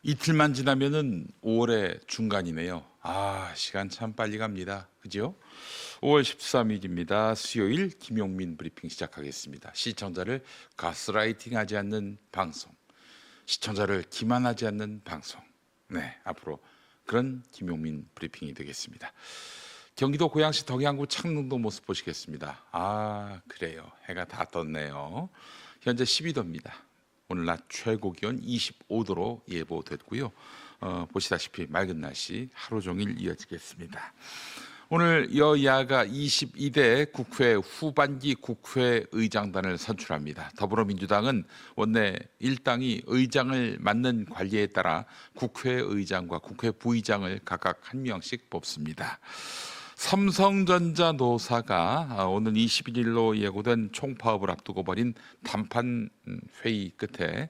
이틀만 지나면은 5월의 중간이네요. 시간 참 빨리 갑니다. 그죠? 5월 13일입니다. 수요일 김용민 브리핑 시작하겠습니다. 시청자를 가스라이팅하지 않는 방송, 시청자를 기만하지 않는 방송. 네, 앞으로 그런 김용민 브리핑이 되겠습니다. 경기도 고양시 덕양구 창릉도 모습 보시겠습니다. 그래요. 해가 다 떴네요. 현재 12도입니다. 오늘 낮 최고 기온 25도로 예보됐고요. 보시다시피 맑은 날씨 하루 종일 이어지겠습니다. 오늘 여야가 22대 국회 후반기 국회의장단을 선출합니다. 더불어민주당은 원내 1당이 의장을 맡는 관리에 따라 국회의장과 국회부의장을 각각 한 명씩 뽑습니다. 삼성전자 노사가 오늘 21일로 예고된 총파업을 앞두고 벌인 담판 회의 끝에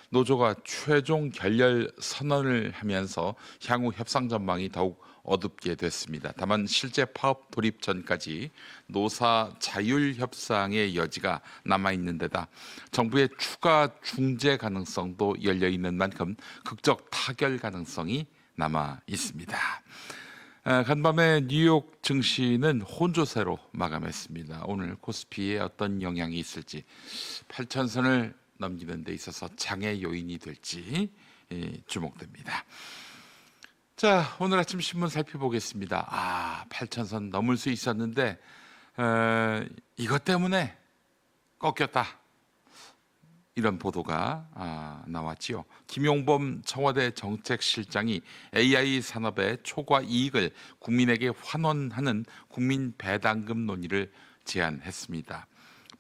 노조가 최종 결렬 선언을 하면서 향후 협상 전망이 더욱 어둡게 됐습니다. 다만 실제 파업 돌입 전까지 노사 자율 협상의 여지가 남아 있는 데다 정부의 추가 중재 가능성도 열려 있는 만큼 극적 타결 가능성이 남아 있습니다. 간밤에 뉴욕 증시는 혼조세로 마감했습니다. 오늘 코스피에 어떤 영향이 있을지 8,000선을 넘기는 데 있어서 장애 요인이 될지 주목됩니다. 자, 오늘 아침 신문 살펴보겠습니다. 8,000선 넘을 수 있었는데 이것 때문에 꺾였다. 이런 보도가 나왔지요. 김용범 청와대 정책실장이 AI 산업의 초과 이익을 국민에게 환원하는 국민 배당금 논의를 제안했습니다.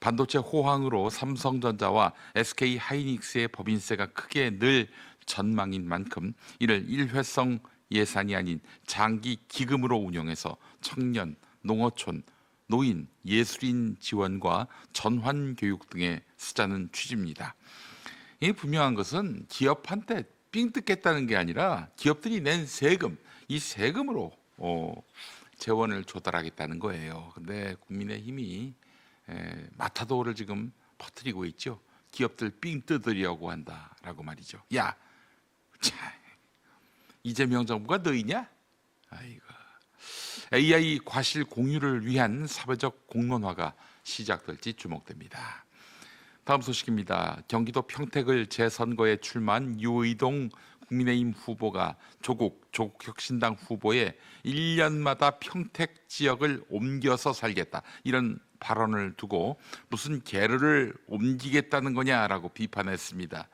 반도체 호황으로 삼성전자와 SK 하이닉스의 법인세가 크게 늘 전망인 만큼 이를 일회성 예산이 아닌 장기 기금으로 운영해서 청년, 농어촌, 노인, 예술인 지원과 전환 교육 등에 쓰자는 취지입니다. 이 분명한 것은 기업한테 삥 뜯겠다는 게 아니라 기업들이 낸 세금, 이 세금으로 재원을 조달하겠다는 거예요. 근데 국민의힘이 마타도를 지금 퍼뜨리고 있죠. 기업들 삥 뜯으려고 한다라고 말이죠. 야, 이재명 정부가 너희냐? 아이고. AI 과실 공유를 위한 사회적 공론화가 시작될지 주목됩니다. 다음 소식입니다. 경기도 평택을 재선거에 출마한 유의동 국민의힘 후보가 조국 혁신당 후보에 1년마다 평택 지역을 옮겨서 살겠다 이런 발언을 두고 무슨 계를 옮기겠다는 거냐라고 비판했습니다.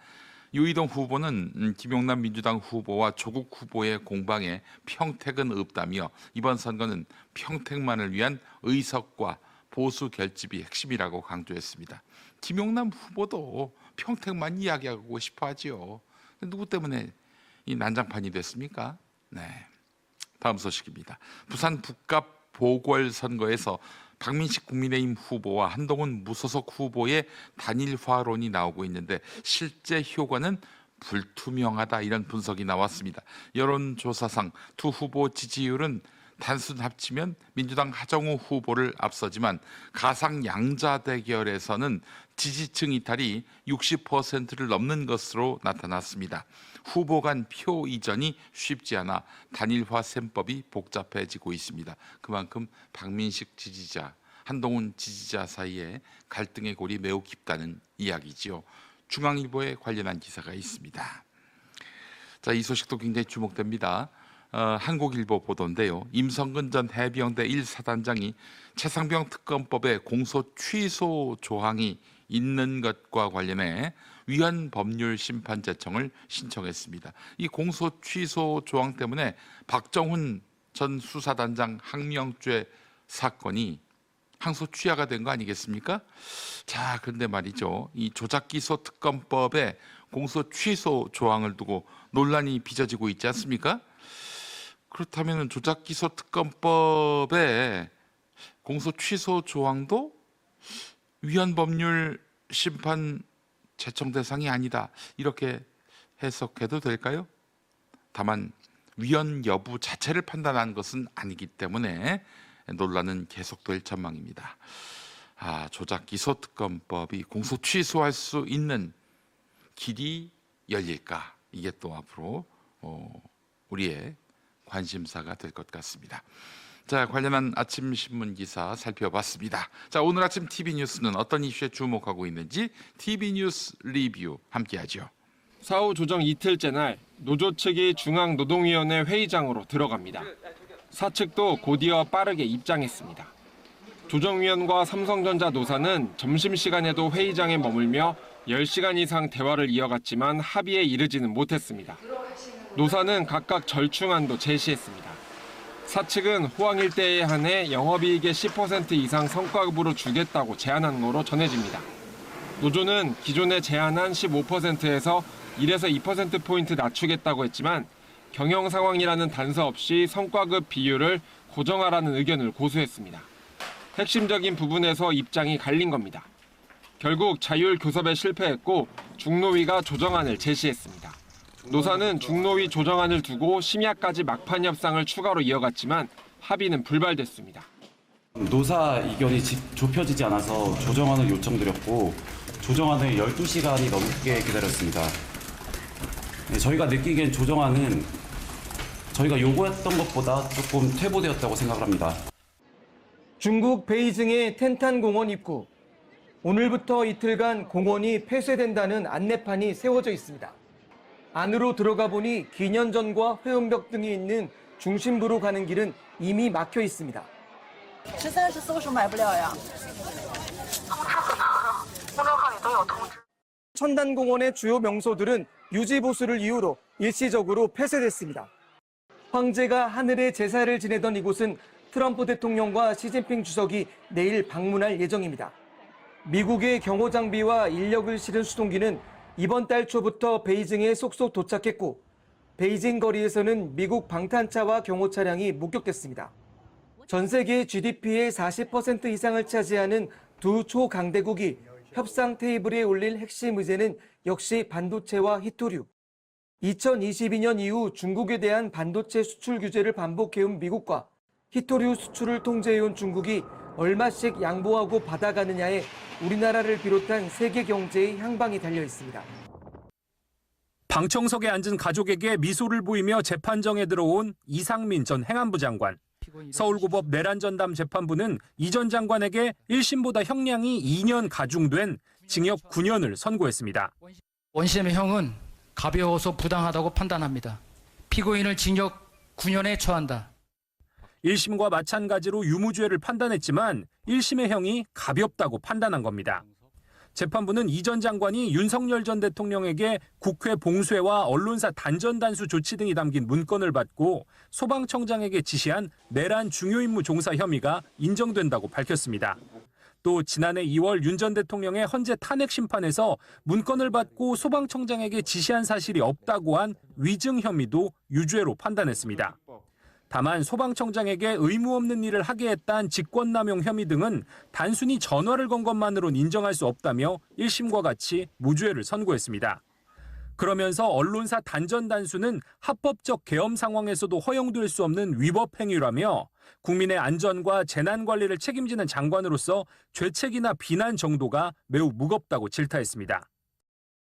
유의동 후보는 김용남 민주당 후보와 조국 후보의 공방에 평택은 없다며 이번 선거는 평택만을 위한 의석과 보수 결집이 핵심이라고 강조했습니다. 김용남 후보도 평택만 이야기하고 싶어 하지요. 누구 때문에 이 난장판이 됐습니까? 네. 다음 소식입니다. 부산 북갑 보궐선거에서 박민식 국민의힘 후보와 한동훈 무소속 후보의 단일화론이 나오고 있는데 실제 효과는 불투명하다 이런 분석이 나왔습니다. 여론조사상 두 후보 지지율은 단순 합치면 민주당 하정우 후보를 앞서지만 가상 양자 대결에서는 지지층 이탈이 60%를 넘는 것으로 나타났습니다. 후보 간 표 이전이 쉽지 않아 단일화 셈법이 복잡해지고 있습니다. 그만큼 박민식 지지자, 한동훈 지지자 사이에 갈등의 골이 매우 깊다는 이야기지요. 중앙일보에 관련한 기사가 있습니다. 자, 이 소식도 굉장히 주목됩니다. 한국일보 보도인데요. 임성근 전 해병대 1사단장이 최상병 특검법에 공소 취소 조항이 있는 것과 관련해 위헌 법률 심판 제청을 신청했습니다. 이 공소 취소 조항 때문에 박정훈 전 수사단장 항명죄 사건이 항소 취하가 된 거 아니겠습니까? 자, 그런데 말이죠. 이 조작기소 특검법에 공소 취소 조항을 두고 논란이 빚어지고 있지 않습니까? 그렇다면 조작기소 특검법에 공소 취소 조항도 위헌 법률 심판 제청 대상이 아니다 이렇게 해석해도 될까요? 다만 위헌 여부 자체를 판단한 것은 아니기 때문에 논란은 계속될 전망입니다. 조작기소 특검법이 공소 취소할 수 있는 길이 열릴까? 이게 또 앞으로 우리의 관심사가 될 것 같습니다. 자, 관련한 아침 신문 기사 살펴봤습니다. 자, 오늘 아침 TV 뉴스는 어떤 이슈에 주목하고 있는지 TV 뉴스 리뷰 함께하죠. 사후 조정 이틀째 날 노조 측이 중앙노동위원회 회의장으로 들어갑니다. 사측도 곧이어 빠르게 입장했습니다. 조정위원과 삼성전자 노사는 점심시간에도 회의장에 머물며 10시간 이상 대화를 이어갔지만 합의에 이르지는 못했습니다. 노사는 각각 절충안도 제시했습니다. 사측은 호황 일대에 한해 영업이익의 10% 이상 성과급으로 주겠다고 제안한 것으로 전해집니다. 노조는 기존에 제안한 15%에서 1에서 2%포인트 낮추겠다고 했지만 경영 상황이라는 단서 없이 성과급 비율을 고정하라는 의견을 고수했습니다. 핵심적인 부분에서 입장이 갈린 겁니다. 결국 자율 교섭에 실패했고 중노위가 조정안을 제시했습니다. 노사는 중노위 조정안을 두고 심야까지 막판 협상을 추가로 이어갔지만 합의는 불발됐습니다. 노사 이견이 좁혀지지 않아서 조정안을 요청드렸고 조정안을 12시간이 넘게 기다렸습니다. 저희가 느끼기엔 조정안은 저희가 요구했던 것보다 조금 퇴보되었다고 생각을 합니다. 중국 베이징의 텐탄공원 입구. 오늘부터 이틀간 공원이 폐쇄된다는 안내판이 세워져 있습니다. 안으로 들어가 보니 기년전과 회원벽 등이 있는 중심부로 가는 길은 이미 막혀 있습니다. 13是搜索买不了呀。 천단공원의 주요 명소들은 유지보수를 이유로 일시적으로 폐쇄됐습니다. 황제가 하늘의 제사를 지내던 이곳은 트럼프 대통령과 시진핑 주석이 내일 방문할 예정입니다. 미국의 경호 장비와 인력을 실은 수송기는 이번 달 초부터 베이징에 속속 도착했고 베이징 거리에서는 미국 방탄차와 경호 차량이 목격됐습니다. 전 세계 GDP의 40% 이상을 차지하는 두 초강대국이 협상 테이블에 올릴 핵심 의제는 역시 반도체와 히토류. 2022년 이후 중국에 대한 반도체 수출 규제를 반복해온 미국과 히토류 수출을 통제해온 중국이 얼마씩 양보하고 받아가느냐에 우리나라를 비롯한 세계 경제의 향방이 달려 있습니다. 방청석에 앉은 가족에게 미소를 보이며 재판정에 들어온 이상민 전 행안부 장관. 서울고법 내란전담 재판부는 이 전 장관에게 1심보다 형량이 2년 가중된 징역 9년을 선고했습니다. 원심의 형은 가벼워서 부당하다고 판단합니다. 피고인을 징역 9년에 처한다. 1심과 마찬가지로 유무죄를 판단했지만 1심의 형이 가볍다고 판단한 겁니다. 재판부는 이 전 장관이 윤석열 전 대통령에게 국회 봉쇄와 언론사 단전단수 조치 등이 담긴 문건을 받고 소방청장에게 지시한 내란 중요임무 종사 혐의가 인정된다고 밝혔습니다. 또 지난해 2월 윤 전 대통령의 헌재 탄핵 심판에서 문건을 받고 소방청장에게 지시한 사실이 없다고 한 위증 혐의도 유죄로 판단했습니다. 다만 소방청장에게 의무 없는 일을 하게 했다는 직권남용 혐의 등은 단순히 전화를 건 것만으로는 인정할 수 없다며 1심과 같이 무죄를 선고했습니다. 그러면서 언론사 단전단수는 합법적 계엄 상황에서도 허용될 수 없는 위법 행위라며 국민의 안전과 재난관리를 책임지는 장관으로서 죄책이나 비난 정도가 매우 무겁다고 질타했습니다.